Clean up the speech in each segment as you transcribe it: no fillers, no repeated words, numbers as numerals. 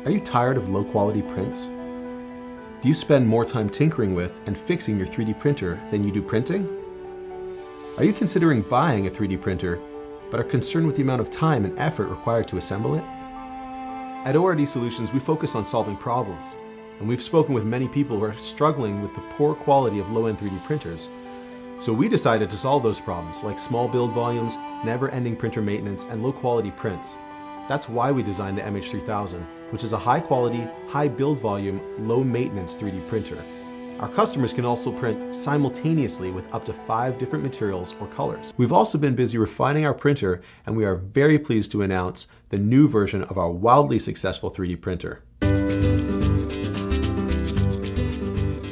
Are you tired of low-quality prints? Do you spend more time tinkering with and fixing your 3D printer than you do printing? Are you considering buying a 3D printer, but are concerned with the amount of time and effort required to assemble it? At ORD Solutions, we focus on solving problems, and we've spoken with many people who are struggling with the poor quality of low-end 3D printers. So we decided to solve those problems, like small build volumes, never-ending printer maintenance, and low-quality prints. That's why we designed the MH3000, which is a high-quality, high-build volume, low-maintenance 3D printer. Our customers can also print simultaneously with up to 5 different materials or colors. We've also been busy refining our printer, and we are very pleased to announce the new version of our wildly successful 3D printer.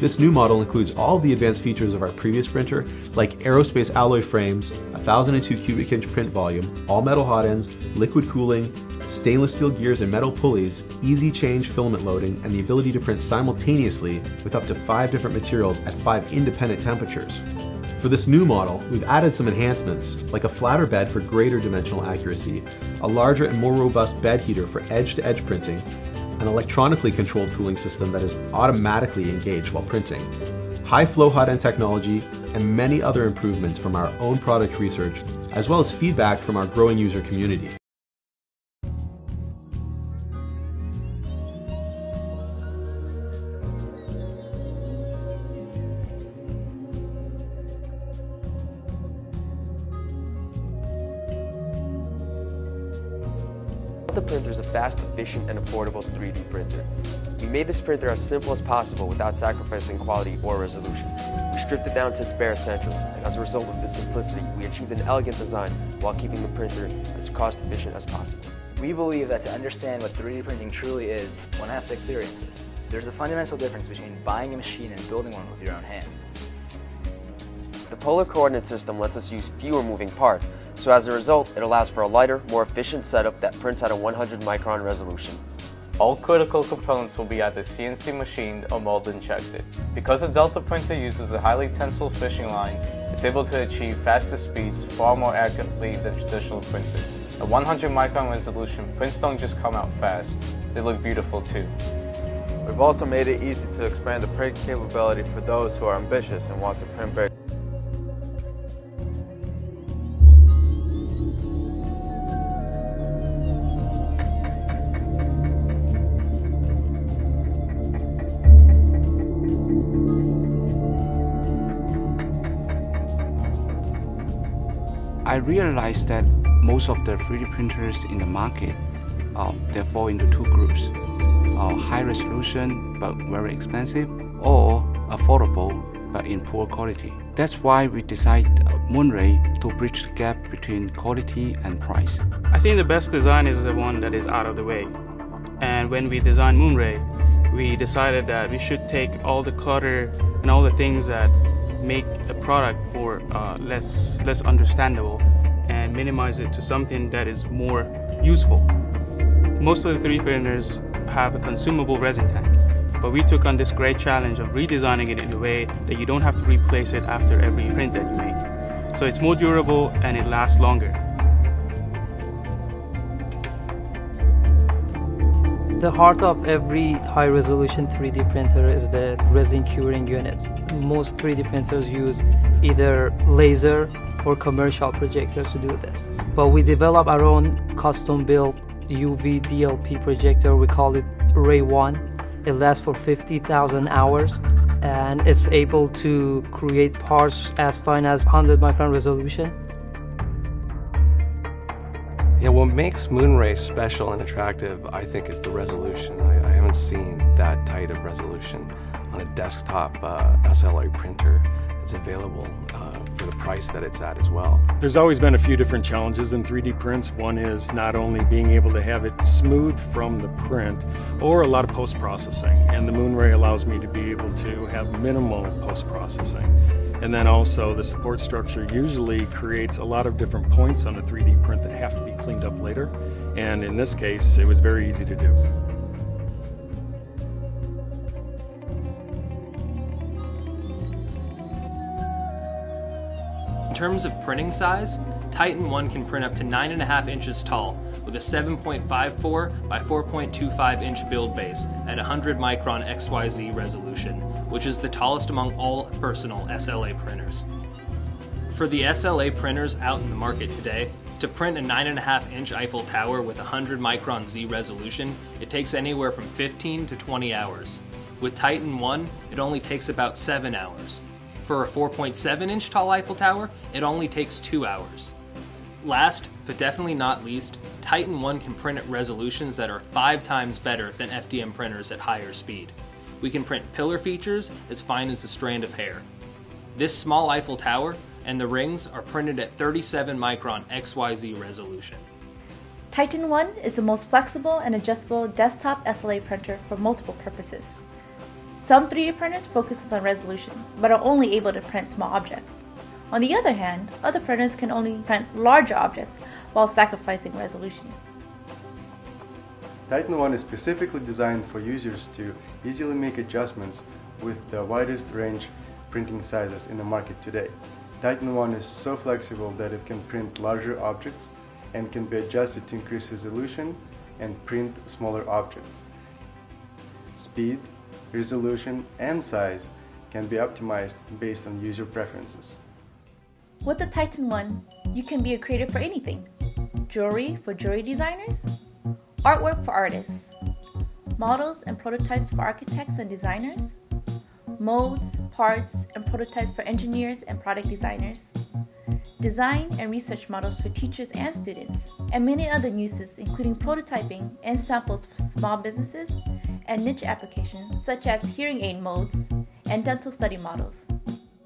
This new model includes all of the advanced features of our previous printer, like aerospace alloy frames, 1002 cubic inch print volume, all metal hot ends, liquid cooling, stainless steel gears and metal pulleys, easy change filament loading, and the ability to print simultaneously with up to 5 different materials at 5 independent temperatures. For this new model, we've added some enhancements, like a flatter bed for greater dimensional accuracy, a larger and more robust bed heater for edge-to-edge printing, an electronically controlled cooling system that is automatically engaged while printing, high flow hot end technology, and many other improvements from our own product research, as well as feedback from our growing user community. The printer is a fast, efficient, and affordable 3D printer. We made this printer as simple as possible without sacrificing quality or resolution. We stripped it down to its bare essentials, and as a result of this simplicity, we achieved an elegant design while keeping the printer as cost efficient as possible. We believe that to understand what 3D printing truly is, one has to experience it. There's a fundamental difference between buying a machine and building one with your own hands. The polar coordinate system lets us use fewer moving parts, so as a result, it allows for a lighter, more efficient setup that prints at a 100 micron resolution. All critical components will be either CNC machined or molded and checked. Because the Delta printer uses a highly tensile fishing line, it's able to achieve faster speeds far more accurately than traditional printers. At 100 micron resolution, prints don't just come out fast, they look beautiful too. We've also made it easy to expand the print capability for those who are ambitious and want to print big. I realized that most of the 3D printers in the market, they fall into 2 groups. High resolution but very expensive, or affordable but in poor quality. That's why we decided Moonray to bridge the gap between quality and price. I think the best design is the one that is out of the way. And when we designed Moonray, we decided that we should take all the clutter and all the things that make a product more less understandable and minimize it to something that is more useful. Most of the 3D printers have a consumable resin tank, but we took on this great challenge of redesigning it in a way that you don't have to replace it after every print that you make. So it's more durable and it lasts longer. The heart of every high-resolution 3D printer is the resin curing unit. Most 3D printers use either laser or commercial projectors to do this. But we developed our own custom-built UV DLP projector. We call it Ray 1. It lasts for 50,000 hours and it's able to create parts as fine as 100 micron resolution. Yeah, what makes Moonray special and attractive, I think, is the resolution. I haven't seen that tight of resolution on a desktop SLA printer that's available for the price that it's at as well. There's always been a few different challenges in 3D prints. One is not only being able to have it smooth from the print, or a lot of post-processing. And the Moonray allows me to be able to have minimal post-processing. And then also the support structure usually creates a lot of different points on a 3D print that have to be cleaned up later. And in this case, it was very easy to do. In terms of printing size, Titan 1 can print up to 9.5 inches tall, with a 7.54 by 4.25 inch build base at 100 micron XYZ resolution, which is the tallest among all personal SLA printers. For the SLA printers out in the market today, to print a 9.5 inch Eiffel Tower with 100 micron Z resolution, it takes anywhere from 15 to 20 hours. With Titan One, it only takes about 7 hours. For a 4.7 inch tall Eiffel Tower, it only takes 2 hours. Last, but definitely not least, Titan One can print at resolutions that are 5 times better than FDM printers at higher speed. We can print pillar features as fine as a strand of hair. This small Eiffel Tower and the rings are printed at 37 micron XYZ resolution. Titan One is the most flexible and adjustable desktop SLA printer for multiple purposes. Some 3D printers focus on resolution, but are only able to print small objects. On the other hand, other printers can only print larger objects while sacrificing resolution. Titan One is specifically designed for users to easily make adjustments with the widest range printing sizes in the market today. Titan One is so flexible that it can print larger objects and can be adjusted to increase resolution and print smaller objects. Speed, resolution, and size can be optimized based on user preferences. With the Titan One, you can be a creator for anything. Jewelry for jewelry designers, artwork for artists, models and prototypes for architects and designers, molds, parts, and prototypes for engineers and product designers, design and research models for teachers and students, and many other uses including prototyping and samples for small businesses and niche applications such as hearing aid molds and dental study models.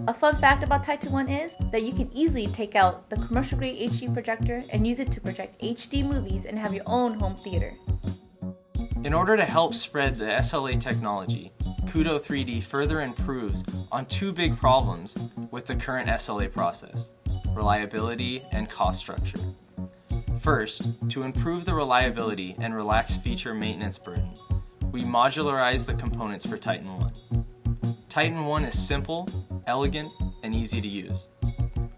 A fun fact about Titan One is that you can easily take out the commercial grade HD projector and use it to project HD movies and have your own home theater. In order to help spread the SLA technology, Kudo 3D further improves on 2 big problems with the current SLA process: reliability and cost structure. First, to improve the reliability and relax feature maintenance burden, we modularized the components for Titan One. Titan One is simple, elegant, and easy to use.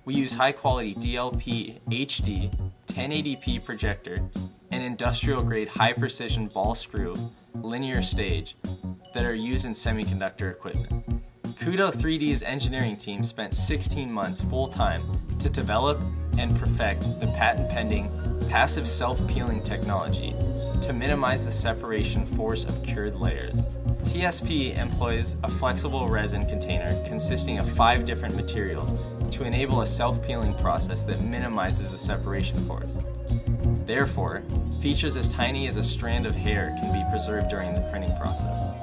We use high-quality DLP HD 1080p projector and industrial-grade high-precision ball screw linear stage that are used in semiconductor equipment. Kudo 3D's engineering team spent 16 months full-time to develop and perfect the patent-pending passive self-peeling technology to minimize the separation force of cured layers. TSP employs a flexible resin container consisting of 5 different materials to enable a self-peeling process that minimizes the separation force. Therefore, features as tiny as a strand of hair can be preserved during the printing process.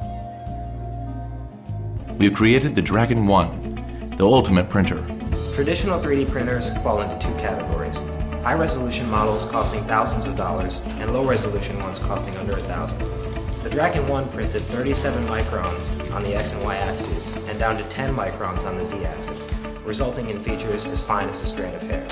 We've created the Dragon One, the ultimate printer. Traditional 3D printers fall into 2 categories: high-resolution models costing thousands of dollars and low-resolution ones costing under $1,000. The Dragon One prints at 37 microns on the X and Y axes and down to 10 microns on the Z axis, resulting in features as fine as a strand of hair.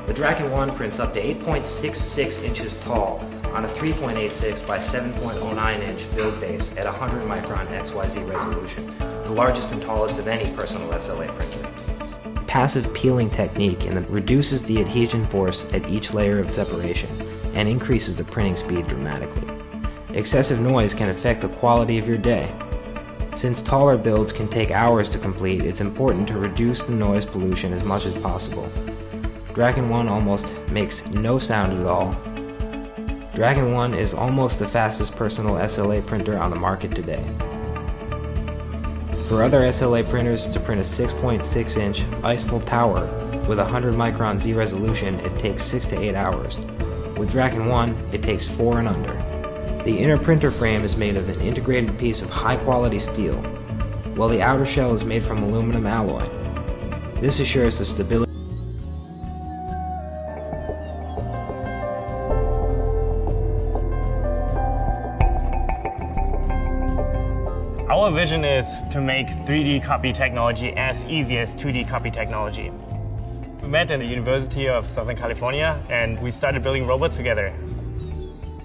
The Dragon One prints up to 8.66 inches tall on a 3.86 by 7.09 inch build base at 100 micron XYZ resolution, the largest and tallest of any personal SLA printer. Passive peeling technique reduces the adhesion force at each layer of separation and increases the printing speed dramatically. Excessive noise can affect the quality of your day. Since taller builds can take hours to complete, it's important to reduce the noise pollution as much as possible. Dragon One almost makes no sound at all. Dragon One is almost the fastest personal SLA printer on the market today. For other SLA printers to print a 6.6 inch Eiffel Tower with 100 micron Z resolution, it takes 6 to 8 hours. With Dragon One, it takes 4 and under. The inner printer frame is made of an integrated piece of high-quality steel, while the outer shell is made from aluminum alloy. This assures the stability. Our vision is to make 3D copy technology as easy as 2D copy technology. We met in the University of Southern California and we started building robots together.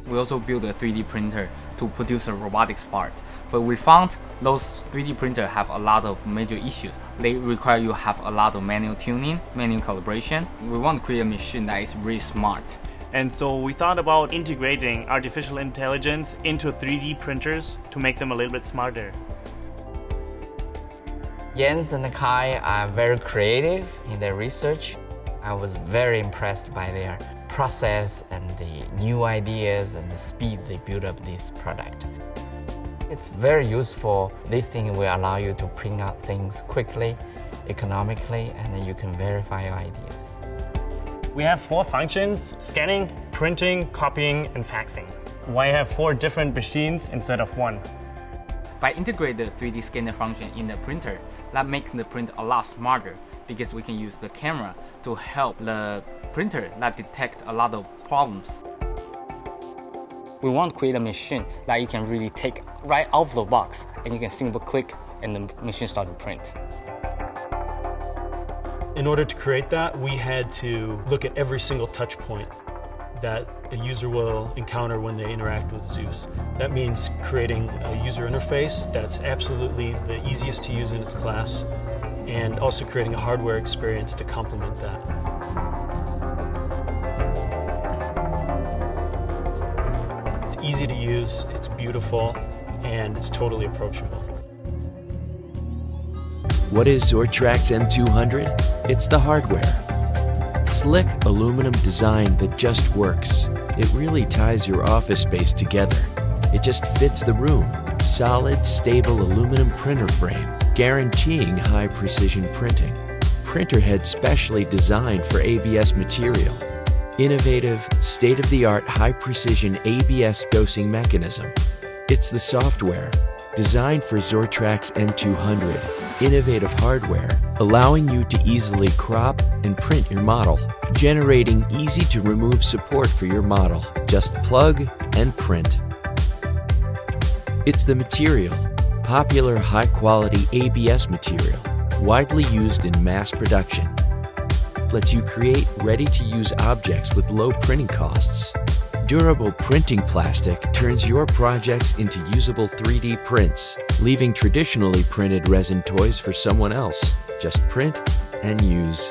We also built a 3D printer to produce a robotics part. But we found those 3D printers have a lot of major issues. They require you have a lot of manual tuning, manual calibration. We want to create a machine that is really smart And so we thought about integrating artificial intelligence into 3D printers to make them a little bit smarter. Jens and Kai are very creative in their research. I was very impressed by their process and the new ideas and the speed they built up this product. It's very useful. This thing will allow you to print out things quickly, economically, and then you can verify your ideas. We have 4 functions: scanning, printing, copying, and faxing. Why have 4 different machines instead of 1? By integrating the 3D scanner function in the printer, that makes the print a lot smarter because we can use the camera to help the printer that detect a lot of problems. We want to create a machine that you can really take right out of the box and you can simple click and the machine starts to print. In order to create that, we had to look at every single touch point that a user will encounter when they interact with Zeus. That means creating a user interface that's absolutely the easiest to use in its class, and also creating a hardware experience to complement that. It's easy to use, it's beautiful, and it's totally approachable. What is Zortrax M200? It's the hardware. Slick aluminum design that just works. It really ties your office space together. It just fits the room. Solid, stable aluminum printer frame, guaranteeing high precision printing. Printer head specially designed for ABS material. Innovative, state-of-the-art high precision ABS dosing mechanism. It's the software designed for Zortrax M200. Innovative hardware, allowing you to easily crop and print your model, generating easy-to-remove support for your model. Just plug and print. It's the material, popular high-quality ABS material, widely used in mass production. Lets you create ready-to-use objects with low printing costs. Durable printing plastic turns your projects into usable 3D prints, leaving traditionally printed resin toys for someone else. Just print and use.